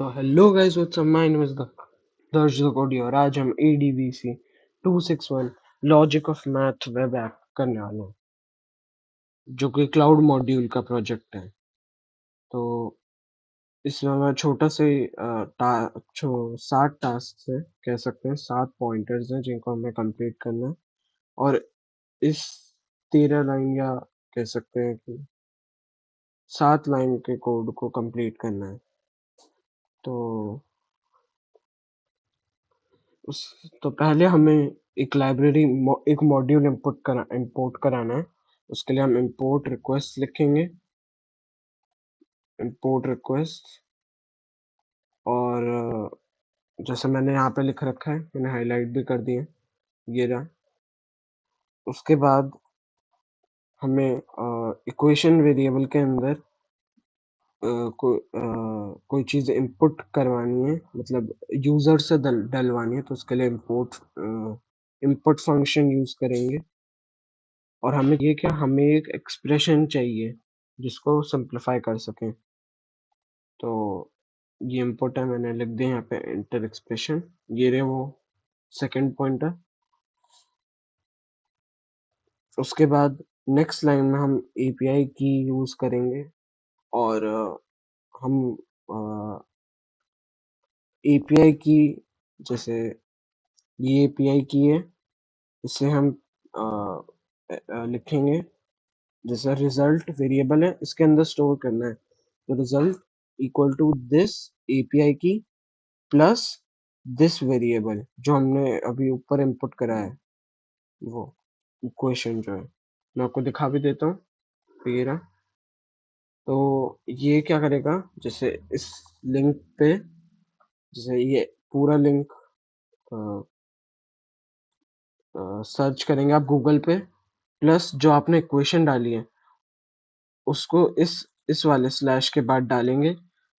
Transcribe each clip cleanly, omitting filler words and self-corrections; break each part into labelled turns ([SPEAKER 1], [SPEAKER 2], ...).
[SPEAKER 1] तो hello guys, what's up, my name is the दर्श कोडी और आज हम ADVC 261 logic of math web app करने वाले हैं जो कि क्लाउड मॉड्यूल का प्रोजेक्ट है। तो इसमें हमारा छोटा से 7 टास्क है, कह सकते हैं 7 पॉइंटर्स हैं जिनको हमें कंप्लीट करना है। और इस 13 लाइन या कह सकते हैं कि 7 लाइन के कोड को कंप्लीट करना है। तो उस तो पहले हमें एक एक मॉड्यूल इंपोर्ट कराना है। उसके लिए हम इंपोर्ट रिक्वेस्ट लिखेंगे, इंपोर्ट रिक्वेस्ट। और जैसे मैंने यहाँ पे लिख रखा है, मैंने हाईलाइट भी कर दिए, ये रहा। उसके बाद हमें इक्वेशन वेरिएबल के अंदर कोई चीज़ इनपुट करवानी है, मतलब यूज़र से डलवानी है। तो उसके लिए इनपुट फंक्शन यूज़ करेंगे। और हमें एक एक्सप्रेशन चाहिए जिसको सिंप्लीफाई कर सकें। तो ये इनपुट है, मैंने लिख दिया यहाँ पे इंटर एक्सप्रेशन। ये रहे वो सेकंड पॉइंट है। उसके बाद नेक्स्ट लाइन में हम एपीआई की यूज करेंगे। और हम एपीआई की, जैसे ये एपीआई की है, इसे हम लिखेंगे। जैसे रिजल्ट वेरिएबल है, इसके अंदर स्टोर करना है। तो result equal to this API की प्लस दिस वेरिएबल जो हमने अभी ऊपर इंपुट करा है, वो इक्वेशन जो है, मैं आपको दिखा भी देता हूँ। तो ये रहा। तो ये क्या करेगा, जैसे इस लिंक पे, जैसे ये पूरा लिंक सर्च करेंगे आप गूगल पे, प्लस जो आपने इक्वेशन डाली है उसको इस वाले स्लैश के बाद डालेंगे,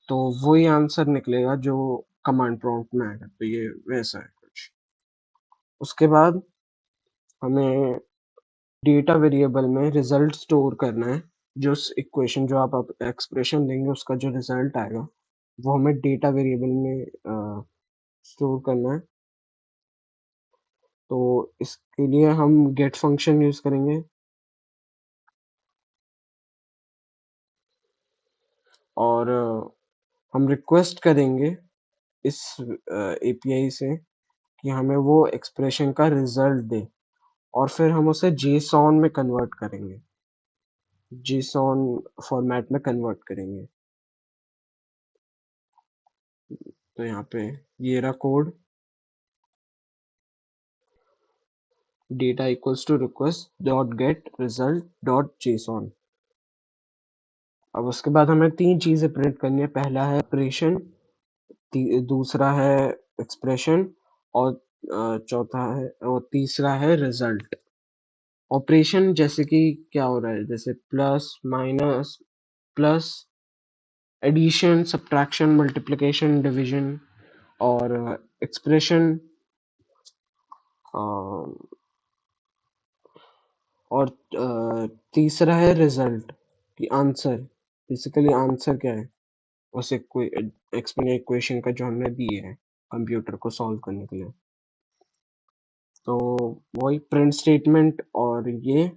[SPEAKER 1] तो वही आंसर निकलेगा जो कमांड प्रॉम्प्ट में आएगा। तो ये वैसा है कुछ। उसके बाद हमें डेटा वेरिएबल में रिजल्ट स्टोर करना है। जो इक्वेशन जो आप एक्सप्रेशन देंगे उसका जो रिजल्ट आएगा वो हमें डेटा वेरिएबल में स्टोर करना है। तो इसके लिए हम गेट फंक्शन यूज करेंगे। और हम रिक्वेस्ट करेंगे इस एपीआई से कि हमें वो एक्सप्रेशन का रिजल्ट दे, और फिर हम उसे जेसॉन में कन्वर्ट करेंगे, जेसॉन फॉर्मेट में कन्वर्ट करेंगे। तो यहाँ पे ये रहा code, data equals to request dot get result dot JSON. अब उसके बाद हमें 3 चीजें प्रिंट करनी है। पहला है ऑपरेशन, दूसरा है एक्सप्रेशन, और चौथा है, और तीसरा है रिजल्ट। ऑपरेशन जैसे कि क्या हो रहा है, जैसे plus minus, plus addition subtraction multiplication division. और एक्सप्रेशन, और तीसरा है रिजल्ट कि आंसर, बेसिकली आंसर क्या है उस इक्वेशन का जो हमने दिए है कंप्यूटर को सॉल्व करने के लिए। तो वही प्रिंट स्टेटमेंट, और ये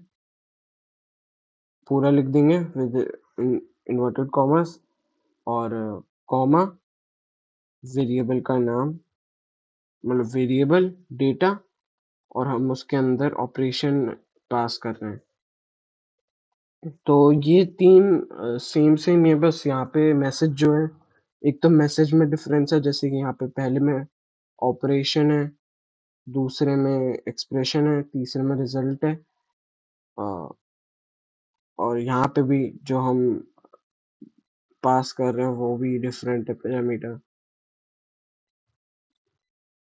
[SPEAKER 1] पूरा लिख देंगे विद इन्वर्टेड कॉमर्स, और कॉमा वेरिएबल का नाम, मतलब वेरिएबल डेटा, और हम उसके अंदर ऑपरेशन पास कर रहे हैं। तो ये 3 सेम सेम है, बस यहाँ पे मैसेज जो है, एक तो मैसेज में डिफरेंस है। जैसे कि यहाँ पे पहले में ऑपरेशन है, दूसरे में एक्सप्रेशन है, तीसरे में रिजल्ट है। अ, और यहाँ पे भी जो हम पास कर रहे हैं वो भी डिफरेंट है, पैरामीटर।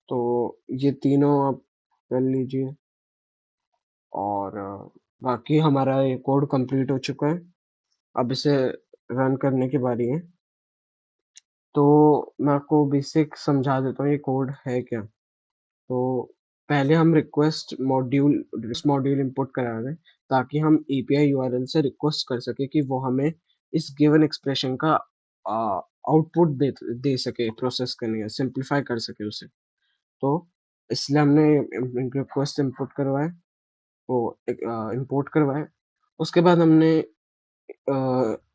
[SPEAKER 1] तो ये तीनों आप कर लीजिए। और बाकी हमारा ये कोड कंप्लीट हो चुका है। अब इसे रन करने की बारी है। तो मैं आपको बेसिक समझा देता हूँ ये कोड है क्या। तो पहले हम रिक्वेस्ट मॉड्यूल इंपोर्ट करा रहे हैं ताकि हम एपीआई यूआरएल से रिक्वेस्ट कर सके कि वो हमें इस गिवन एक्सप्रेशन का आउटपुट दे सके प्रोसेस करने का, सिंप्लीफाई कर सके उसे। तो इसलिए हमने रिक्वेस्ट इंपोर्ट करवाए, वो इंपोर्ट करवाए। उसके बाद हमने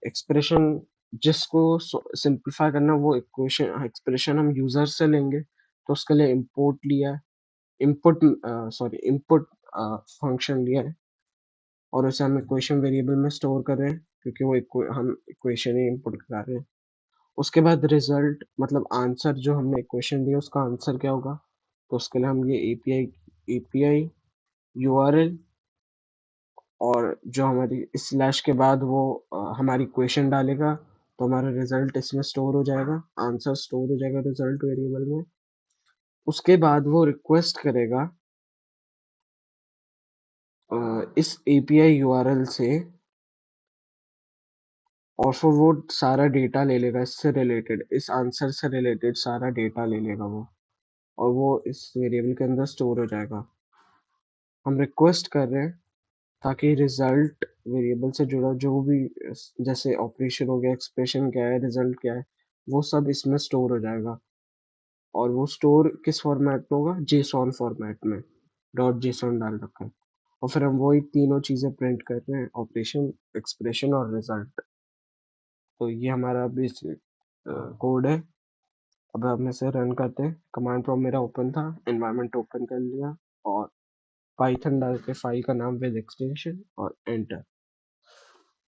[SPEAKER 1] एक्सप्रेशन जिसको सिंप्लीफाई करना, वो इक्वेशन एक्सप्रेशन हम यूजर से लेंगे, तो उसके लिए इंपोर्ट लिया है, इनपुट फंक्शन लिया है, और उसे हम इक्वेशन वेरिएबल में स्टोर कर रहे हैं, क्योंकि वो हम इक्वेशन ही इंपुट करा रहे हैं। उसके बाद रिजल्ट मतलब आंसर, जो हमने इक्वेशन दिया उसका आंसर क्या होगा, तो उसके लिए हम ये एपीआई यूआरएल, और जो हमारी स्लैश के बाद वो हमारी इक्वेशन डालेगा, तो हमारा रिजल्ट इसमें स्टोर हो जाएगा, आंसर स्टोर हो जाएगा रिजल्ट वेरिएबल में। उसके बाद वो रिक्वेस्ट करेगा इस एपीआई यूआरएल से, और फिर वो सारा डेटा ले लेगा इससे रिलेटेड, इस आंसर से रिलेटेड सारा डेटा ले लेगा वो, और वो इस वेरिएबल के अंदर स्टोर हो जाएगा। हम रिक्वेस्ट कर रहे हैं ताकि रिजल्ट वेरिएबल से जुड़ा जो भी जैसे ऑपरेशन हो गया, एक्सप्रेशन क्या है, रिजल्ट क्या है, वो सब इसमें स्टोर हो जाएगा। और वो स्टोर किस फॉर्मेट में होगा, जेसॉन फॉर्मेट में, डॉट जेसॉन डाल रखा है। और फिर हम वही तीनों चीजें प्रिंट कर रहे हैं, ऑपरेशन, एक्सप्रेशन और रिजल्ट। तो ये हमारा बेसिक कोड है। अब हम इसे रन करते हैं। कमांड प्रॉम्प्ट मेरा ओपन था, एनवायरनमेंट ओपन कर लिया, और पाइथन डाल के फाइल का नाम विद एक्सटेंशन, और एंटर।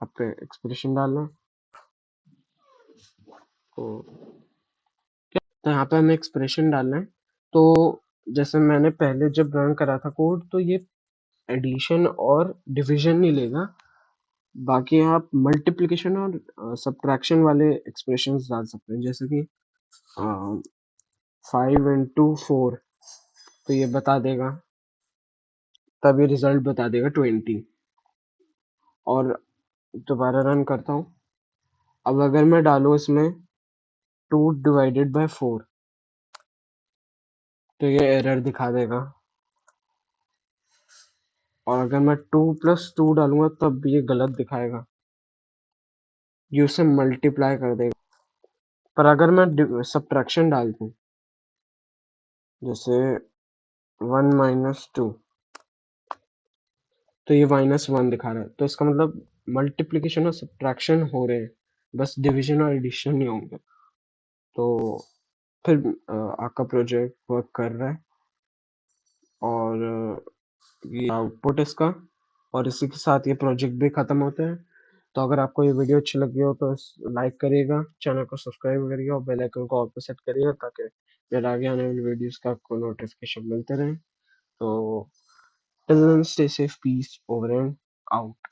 [SPEAKER 1] अब पे एक्सप्रेशन डालना है। तो यहाँ पे हमें एक्सप्रेशन डालना है। तो जैसे मैंने पहले जब रन करा था कोड, तो ये एडिशन और डिवीजन नहीं लेगा, बाकी आप मल्टीप्लिकेशन और सब्ट्रैक्शन वाले एक्सप्रेशंस डाल सकते हैं, जैसे कि 5 into 4, तो ये बता देगा, तब ये रिजल्ट बता देगा 20। और दोबारा रन करता हूँ। अब अगर मैं डालूँ इसमें 2/4, तो ये एरर दिखा देगा। और अगर मैं 2+2 डालूंगा तब भी ये गलत दिखाएगा, ये उसे मल्टीप्लाई कर देगा। पर अगर मैं सब्ट्रैक्शन डाल दूं, जैसे 1 - 2, तो ये -1 दिखा रहा है। तो इसका मतलब मल्टीप्लिकेशन और सब्ट्रैक्शन हो रहे हैं, बस डिवीजन और एडिशन नहीं होंगे। तो फिर आपका प्रोजेक्ट वर्क कर रहा है, और ये आउटपुट इसका। और इसी के साथ ये प्रोजेक्ट भी खत्म होता है। तो अगर आपको ये वीडियो अच्छी लगी हो तो लाइक करिएगा, चैनल को सब्सक्राइब करिएगा, और बेल आइकन को ऑल पे सेट करिएगा, ताकि मेरे आगे आने वाली वीडियोस का आपको नोटिफिकेशन मिलते रहे। तो till then, stay safe, peace, over and out.